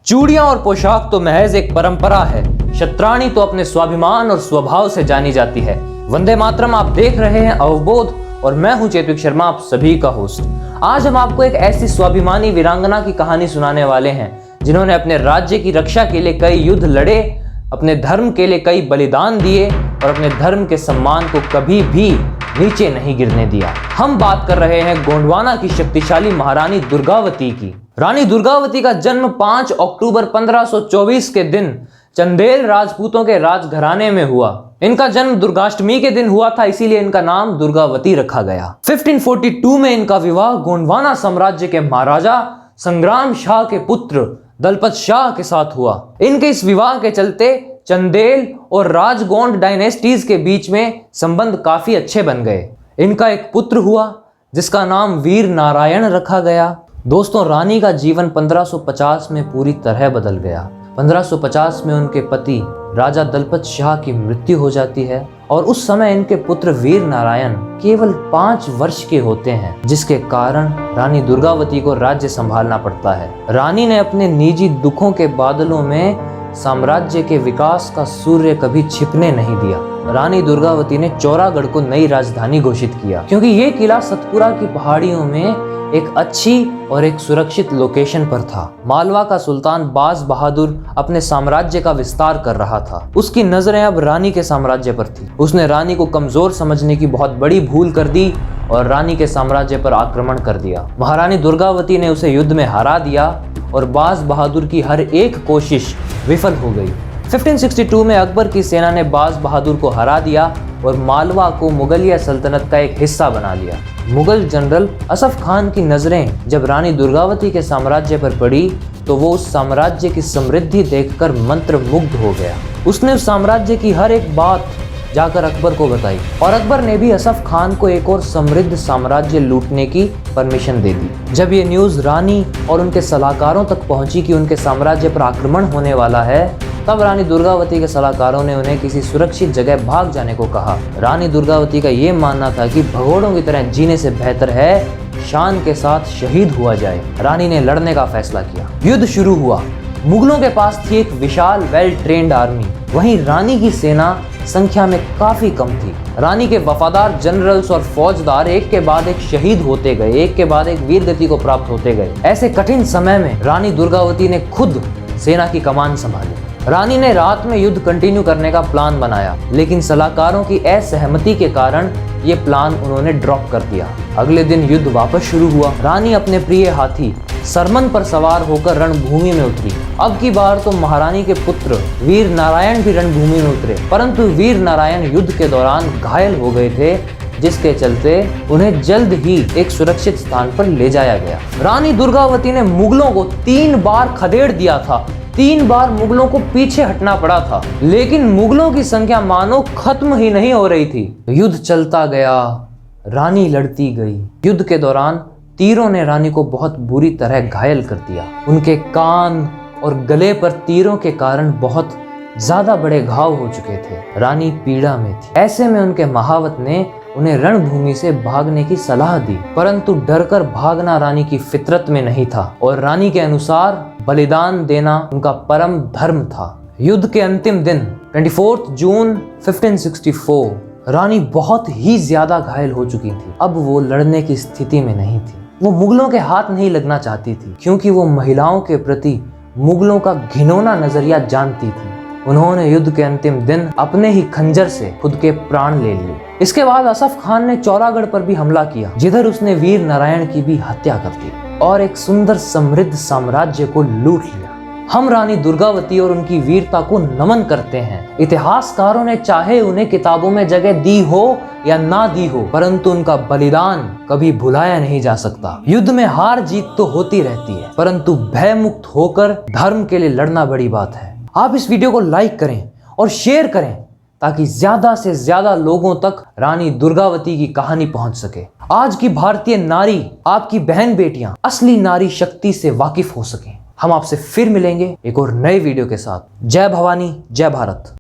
चूड़ियां और पोशाक तो महज एक परंपरा है, शतरानी तो अपने स्वाभिमान और स्वभाव से जानी जाती है। वंदे मातरम आप देख रहे हैं अवबोध और मैं हूं चेतविक शर्मा, आप सभी का होस्ट। आज हम आपको एक ऐसी स्वाभिमानी वीरांगना की कहानी सुनाने वाले हैं जिन्होंने अपने राज्य की रक्षा के लिए कई युद्ध लड़े, अपने धर्म के लिए कई बलिदान दिए और अपने धर्म के सम्मान को कभी भी नीचे नहीं गिरने दिया। हम बात कर रहे हैं गोंडवाना की शक्तिशाली महारानी दुर्गावती की। रानी दुर्गावती का जन्म 5 अक्टूबर 1524 के दिन चंदेल राजपूतों के राजघराने में हुआ। इनका जन्म दुर्गाष्टमी के दिन हुआ था, इसीलिए इनका नाम दुर्गावती रखा गया। 1542 में इनका विवाह गोंडवाना साम्राज्य के महाराजा संग्राम शाह के पुत्र दलपत शाह के साथ हुआ। इनके इस विवाह के चलते चंदेल और राजगोंड डायनेस्टीज के बीच में संबंध काफी अच्छे बन गए। इनका एक पुत्र हुआ जिसका नाम वीर नारायण रखा गया। दोस्तों, रानी का जीवन 1550 में पूरी तरह बदल गया। 1550 में उनके पति राजा दलपत शाह की मृत्यु हो जाती है और उस समय इनके पुत्र वीर नारायण केवल 5 वर्ष के होते हैं, जिसके कारण रानी दुर्गावती को राज्य संभालना पड़ता है। रानी ने अपने निजी दुखों के बादलों में साम्राज्य के विकास का सूर्य कभी छिपने नहीं दिया। रानी दुर्गावती ने चौरागढ़ को नई राजधानी घोषित किया, क्योंकि ये किला सतपुरा की पहाड़ियों में एक अच्छी और एक सुरक्षित लोकेशन पर था। मालवा का सुल्तान बाज बहादुर अपने साम्राज्य का विस्तार कर रहा था। उसकी नजरें अब रानी के साम्राज्य पर थी। उसने रानी को कमजोर समझने की बहुत बड़ी भूल कर दी और रानी के साम्राज्य पर आक्रमण कर दिया। महारानी दुर्गावती ने उसे युद्ध में हरा दिया और बाज बहादुर की हर एक कोशिश विफल हो गई। 1562 में अकबर की सेना ने बाज बहादुर को हरा दिया और मालवा को मुगलिया सल्तनत का एक हिस्सा बना लिया। मुगल जनरल असफ खान की नजरें जब रानी दुर्गावती के साम्राज्य पर पड़ी तो वो उस साम्राज्य की समृद्धि देखकर मंत्रमुग्ध हो गया। उसने उस साम्राज्य की हर एक बात जाकर अकबर को बताई और अकबर ने भी असफ खान को एक और समृद्ध साम्राज्य लूटने की परमिशन दे दी। जब ये न्यूज़ रानी और उनके सलाहकारों तक पहुंची कि उनके साम्राज्य पर आक्रमण होने वाला है, तब रानी दुर्गावती के सलाहकारों ने उन्हें किसी सुरक्षित जगह भाग जाने को कहा। रानी दुर्गावती का ये मानना था कि भगोड़ों की तरह जीने से बेहतर है शान के साथ शहीद हुआ जाए। रानी ने लड़ने का फैसला किया। युद्ध शुरू हुआ। मुगलों के पास थी एक विशाल वेल ट्रेन्ड आर्मी, वहीं रानी की सेना संख्या में काफी कम थी। रानी के वफादार जनरल्स और फौजदार एक के बाद एक शहीद होते गए, एक के बाद एक वीर गति को प्राप्त होते गए। ऐसे कठिन समय में रानी दुर्गावती ने खुद सेना की कमान संभाली। रानी ने रात में युद्ध कंटिन्यू करने का प्लान बनाया, लेकिन सलाहकारों की असहमति के कारण ये प्लान उन्होंने ड्रॉप कर दिया। अगले दिन युद्ध वापस शुरू हुआ। रानी अपने प्रिय हाथी सरमन पर सवार होकर रणभूमि में उतरी। अब की बार तो महारानी के पुत्र वीर नारायण भी रणभूमि में उतरे, परंतु वीर नारायण युद्ध के दौरान घायल हो गए थे, जिसके चलते उन्हें जल्द ही एक सुरक्षित स्थान पर ले जाया गया। रानी दुर्गावती ने मुगलों को 3 बार खदेड़ दिया था। 3 बार मुगलों को पीछे हटना पड़ा था, लेकिन मुगलों की संख्या मानो खत्म ही नहीं हो रही थी। युद्ध चलता गया, रानी लड़ती गई। युद्ध के दौरान तीरों ने रानी को बहुत बुरी तरह घायल कर दिया। उनके कान और गले पर तीरों के कारण बहुत ज्यादा बड़े घाव हो चुके थे। रानी पीड़ा में थी। ऐसे में उनके महावत ने उन्हें रणभूमि से भागने की सलाह दी, परंतु डरकर भागना रानी की फितरत में नहीं था और रानी के अनुसार बलिदान देना उनका परम धर्म था। युद्ध के अंतिम दिन 24 जून 1564 रानी बहुत ही ज्यादा घायल हो चुकी थी। अब वो लड़ने की स्थिति में नहीं थी। वो मुगलों के हाथ नहीं लगना चाहती थी, क्योंकि वो महिलाओं के प्रति मुगलों का घिनौना नजरिया जानती थी। उन्होंने युद्ध के अंतिम दिन अपने ही खंजर से खुद के प्राण ले लिए। इसके बाद असफ खान ने चौरागढ़ पर भी हमला किया, जिधर उसने वीर नारायण की भी हत्या कर दी और एक सुंदर समृद्ध साम्राज्य को लूट लिया। हम रानी दुर्गावती और उनकी वीरता को नमन करते हैं। इतिहासकारों ने चाहे उन्हें किताबों में जगह दी हो या ना दी हो, परंतु उनका बलिदान कभी भुलाया नहीं जा सकता। युद्ध में हार जीत तो होती रहती है, परंतु भय मुक्त होकर धर्म के लिए लड़ना बड़ी बात है। आप इस वीडियो को लाइक करें और शेयर करें ताकि ज्यादा से ज्यादा लोगों तक रानी दुर्गावती की कहानी पहुंच सके। आज की भारतीय नारी, आपकी बहन बेटियां असली नारी शक्ति से वाकिफ हो सकें। हम आपसे फिर मिलेंगे एक और नए वीडियो के साथ। जय भवानी, जय भारत।